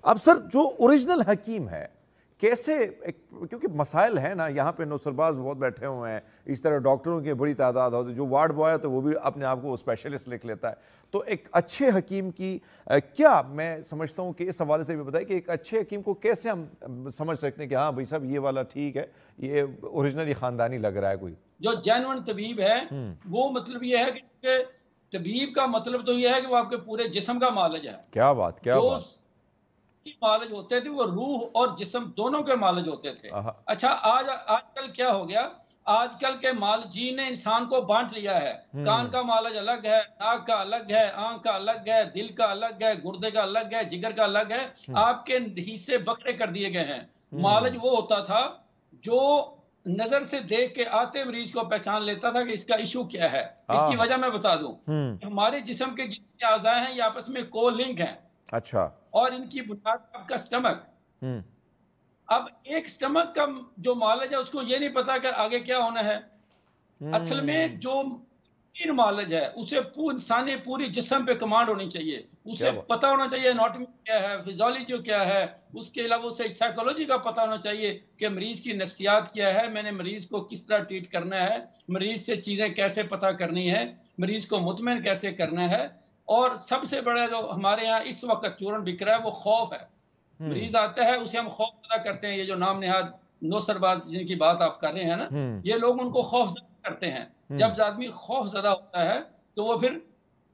اب سر جو اوریجنل حکیم ہے کیسے، کیونکہ مسائل ہیں نا، یہاں پہ نوسرباز بہت بیٹھے ہوئے ہیں، اس طرح ڈاکٹروں کی بڑی تعداد ہوتی ہے، جو وارڈ بوائے ہے تو وہ بھی اپنے آپ کو اسپیشلسٹ لکھ لیتا ہے. تو ایک اچھے حکیم کی کیا، میں سمجھتا ہوں کہ اس حوالے سے بھی بتائیں کہ ایک اچھے حکیم کو کیسے ہم سمجھ سکتے ہیں کہ ہاں بھائی صاحب یہ والا ٹھیک ہے، یہ اوریجنلی خاندانی لگ رہا ہے کوئی. جو جینوئن طبیب ہے وہ مطلب یہ ہے کہ طبیب کا مطلب تو یہ ہے کہ وہ آپ کے پورے جسم کا معالج ہے. کیا بات، کیا جو بات. معالج ہوتے تھے وہ روح اور جسم دونوں کے معالج ہوتے تھے. اچھا آج کل کیا ہو گیا، آج کل کے معالجین نے انسان کو بانٹ لیا ہے. کان کا معالج الگ ہے، ناک کا الگ ہے، آنکھ کا الگ ہے، دل کا الگ ہے، گردے کا الگ ہے، جگر کا الگ ہے. آپ کے حصے بکھرے کر دیے گئے ہیں. معالج وہ ہوتا تھا جو نظر سے دیکھ کے آتے مریض کو پہچان لیتا تھا کہ اس کا ایشو کیا ہے. اس کی وجہ میں بتا دوں، ہمارے جسم کے جتنے اعضاء ہیں یہ آپس میں کو لنک ہیں. اچھا. اور ان کی بنیاد آپ کا سٹمک. اب ایک سٹمک کا جو معالج ہے اس کو یہ نہیں پتا کہ آگے کیا ہونا ہے. اصل میں جو معالج ہے اسے انسانی پوری جسم پہ کمانڈ ہونی چاہیے. اسے پتا ہونا چاہیے اناٹمی کیا ہے، فزیولوجی کیا ہے. اس کے علاوہ اسے سائیکولوجی کا پتا ہونا چاہیے کہ مریض کی نفسیات کیا ہے، میں نے مریض کو کس طرح ٹریٹ کرنا ہے، مریض سے چیزیں کیسے پتا کرنی ہے، مریض کو مطمئن کیسے کرنا ہے. اور سب سے بڑا جو ہمارے ہاں اس وقت چورن بک رہا ہے وہ خوف ہے. مریض آتا ہے اسے ہم خوف زدہ کرتے ہیں. یہ جو نام نہاد نوسرباز جن کی بات آپ کر رہے ہیں نا، یہ لوگ ان کو خوف زدہ کرتے ہیں. جب آدمی خوف زدہ ہوتا ہے تو وہ پھر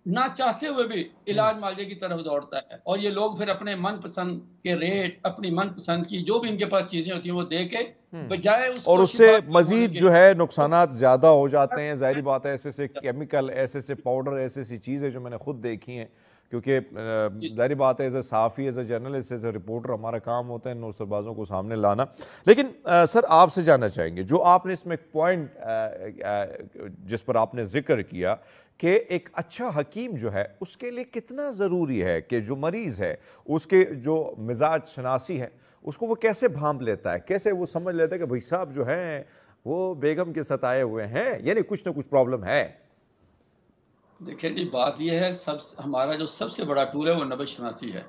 نہ چاہتے ہوئے بھی علاج معالجے کی طرف دوڑتا ہے. اور یہ لوگ پھر اپنے من پسند کے ریٹ، اپنی من پسند کی جو بھی ان کے پاس چیزیں ہوتی ہیں وہ دے کے بجائے اس اور کو اس سے مزید جو ہے نقصانات زیادہ ہو جاتے ہیں. ظاہری بات ہے، ایسے سے کیمیکل، ایسے سے پاؤڈر، ایسے سی چیزیں جو میں نے خود دیکھی ہیں. کیونکہ ظاہری بات ہے ایز اے صحافی، as a journalist, as a reporter ہمارا کام ہوتا ہے نوسربازوں کو سامنے لانا. لیکن سر آپ سے جاننا چاہیں گے، جو آپ نے اس میں ایک پوائنٹ جس پر آپ نے ذکر کیا کہ ایک اچھا حکیم جو ہے اس کے لیے کتنا ضروری ہے کہ جو مریض ہے اس کے جو مزاج شناسی ہے اس کو وہ کیسے بھانپ لیتا ہے، کیسے وہ سمجھ لیتا ہے کہ بھائی صاحب جو ہیں وہ بیگم کے ستائے ہوئے ہیں، یعنی کچھ نہ کچھ پرابلم ہے. دیکھیں جی، بات یہ ہے ہمارا جو سب سے بڑا ٹول ہے وہ نبض شناسی ہے.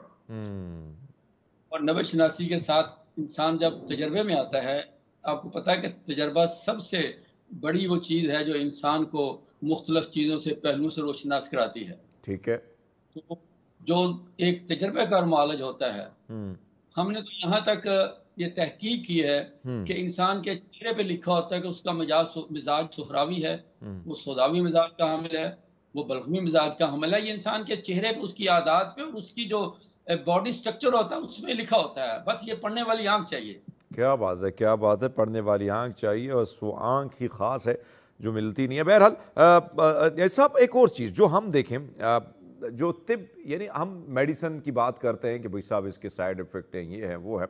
اور نبض شناسی کے ساتھ انسان جب تجربے میں آتا ہے، آپ کو پتہ ہے کہ تجربہ سب سے بڑی وہ چیز ہے جو انسان کو مختلف چیزوں سے، پہلوؤں سے روشناس کراتی ہے. ٹھیک ہے. تو جو ایک تجربہ کار معالج ہوتا ہے، ہم نے تو یہاں تک یہ تحقیق کی ہے کہ انسان کے چہرے پہ لکھا ہوتا ہے کہ اس کا مزاج صفراوی ہے، وہ سوداوی مزاج کا حامل ہے، وہ بلغمی مزاج کا حامل ہے. یہ انسان کے چہرے پہ، اس کی عادات پہ اور اس کی جو باڈی سٹرکچر ہوتا ہے اس میں لکھا ہوتا ہے. بس یہ پڑھنے والی آنکھ چاہیے. کیا بات ہے، کیا بات ہے، پڑھنے والی آنکھ چاہیے، اور وہ آنکھ ہی خاص ہے جو ملتی نہیں ہے. بہرحال صاحب ایک اور چیز جو ہم دیکھیں، جو طب، یعنی ہم میڈیسن کی بات کرتے ہیں کہ بھئی صاحب اس کے سائیڈ ایفیکٹ ہیں، یہ ہے وہ ہے،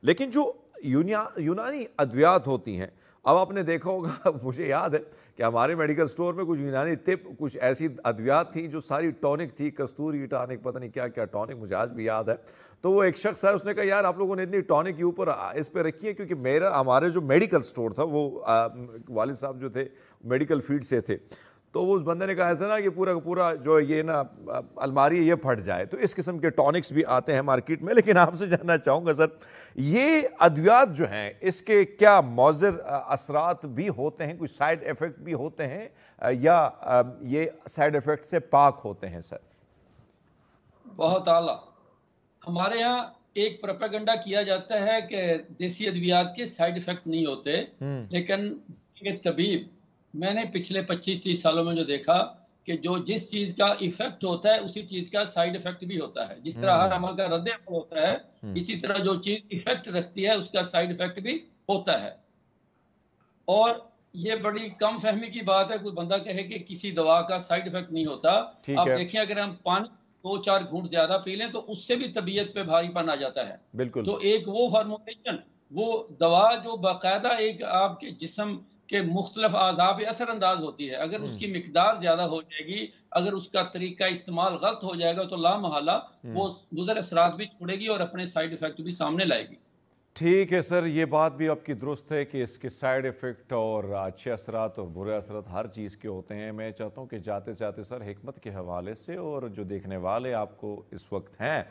لیکن جو یونانی ادویات ہوتی ہیں، اب آپ نے دیکھا ہوگا مجھے یاد ہے کہ ہمارے میڈیکل سٹور میں کچھ یونانی طب، کچھ ایسی ادویات تھیں جو ساری ٹونک تھی، کستوری ٹونک، پتہ نہیں کیا کیا ٹونک، مجھے آج بھی یاد ہے. تو وہ ایک شخص ہے، اس نے کہا یار آپ لوگوں نے اتنی ٹونک کے اوپر اس پہ رکھی ہے، کیونکہ ہمارے جو میڈیکل سٹور تھا وہ والد صاحب جو تھے میڈیکل فیلڈ سے تھے، تو وہ اس بندے نے کہا ایسا نا کہ پورا کا پورا جو یہ نا الماری یہ پھٹ جائے. تو اس قسم کے ٹونکس بھی آتے ہیں مارکیٹ میں. لیکن آپ سے جاننا چاہوں گا سر، یہ ادویات جو ہیں اس کے کیا مضر اثرات بھی ہوتے ہیں، کچھ سائیڈ ایفیکٹ بھی ہوتے ہیں، یا یہ سائیڈ ایفیکٹ سے پاک ہوتے ہیں سر؟ بہت اعلیٰ. ہمارے ہاں ایک پروپیگنڈا کیا جاتا ہے کہ دیسی ادویات کے سائیڈ ایفیکٹ نہیں ہوتے، لیکن طبیب، میں نے پچھلے 25-30 سالوں میں جو دیکھا کہ جو جس چیز کا ایفیکٹ ہوتا ہے اسی چیز کا سائیڈ ایفیکٹ بھی ہوتا ہے. جس طرح ہر عمل کا رد عمل ہوتا ہے، اسی طرح جو چیز ایفیکٹ رکھتی ہے اس کا سائیڈ ایفیکٹ بھی ہوتا ہے. اور یہ بڑی کم فہمی کی بات ہے کوئی بندہ کہے کہ کسی دوا کا سائیڈ ایفیکٹ نہیں ہوتا. آپ دیکھیں اگر ہم پانی 2-4 گھونٹ زیادہ پی لیں تو اس سے بھی طبیعت پہ بھاری پن آ جاتا ہے. بالکل. تو ایک وہ فارمولیشن، وہ دوا جو باقاعدہ ایک آپ کے جسم کے مختلف اعضاء پہ اثر انداز ہوتی ہے، اگر اس کی مقدار زیادہ ہو جائے گی، اگر اس کا طریقہ استعمال غلط ہو جائے گا تو لامحالہ وہ مضر اثرات بھی چھوڑے گی اور اپنے سائیڈ ایفیکٹ بھی سامنے لائے گی. ٹھیک ہے سر، یہ بات بھی آپ کی درست ہے کہ اس کے سائیڈ ایفیکٹ اور اچھے اثرات اور برے اثرات ہر چیز کے ہوتے ہیں. میں چاہتا ہوں کہ جاتے جاتے سر حکمت کے حوالے سے، اور جو دیکھنے والے آپ کو اس وقت ہیں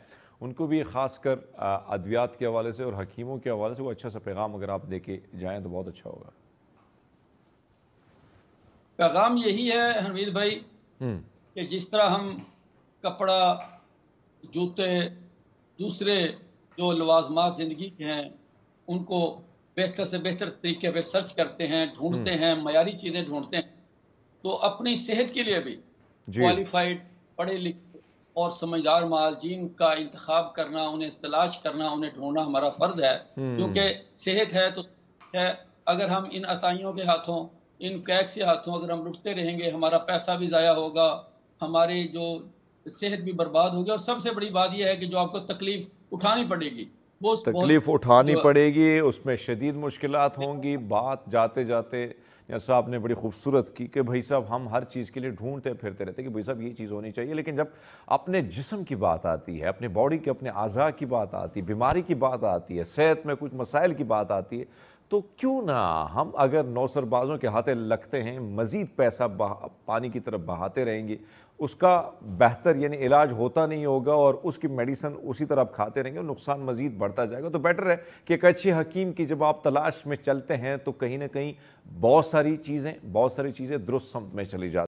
ان کو بھی خاص کر ادویات کے حوالے سے اور حکیموں کے حوالے سے وہ اچھا سا پیغام اگر آپ دے کے جائیں تو بہت اچھا ہوگا؟ پیغام یہی ہے حمید بھائی کہ جس طرح ہم کپڑا، جوتے، دوسرے جو لوازمات زندگی کے ہیں ان کو بہتر سے بہتر طریقے پہ سرچ کرتے ہیں، ڈھونڈتے ہیں، معیاری چیزیں ڈھونڈتے ہیں، تو اپنی صحت کے لیے بھی کوالیفائڈ، پڑھے لکھے اور سمجھدار معالجین کا انتخاب کرنا، انہیں تلاش کرنا، انہیں ڈھونڈنا ہمارا فرض ہے، کیونکہ صحت ہے تو ہے۔ اگر ہم ان عطائیوں کے ہاتھوں، ان کیک سے ہاتھوں اگر ہم لٹتے رہیں گے، ہمارا پیسہ بھی ضائع ہوگا، ہماری جو صحت بھی برباد ہوگی، اور سب سے بڑی بات یہ ہے کہ جو آپ کو تکلیف اٹھانی پڑے گی وہ بہت تکلیف اٹھانی جو پڑے گی، اس میں شدید مشکلات ہوں گی۔ بات جاتے جاتے صاحب نے بڑی خوبصورت کی کہ بھائی صاحب ہم ہر چیز کے لیے ڈھونڈتے پھرتے رہتے کہ بھائی صاحب یہ چیز ہونی چاہیے، لیکن جب اپنے جسم کی بات آتی ہے، اپنے باڈی کے اپنے اعضاء کی بات آتی ہے، بیماری کی بات آتی ہے، صحت میں کچھ مسائل کی بات آتی ہے، تو کیوں نہ ہم اگر نوسر بازوں کے ہاتھے لگتے ہیں، مزید پیسہ پانی کی طرف بہاتے رہیں گے، اس کا بہتر یعنی علاج ہوتا نہیں ہوگا اور اس کی میڈیسن اسی طرح آپ کھاتے رہیں گے اور نقصان مزید بڑھتا جائے گا۔ تو بیٹر ہے کہ ایک اچھے حکیم کی جب آپ تلاش میں چلتے ہیں تو کہیں نہ کہیں بہت ساری چیزیں درست سمت میں چلی جاتی ہیں۔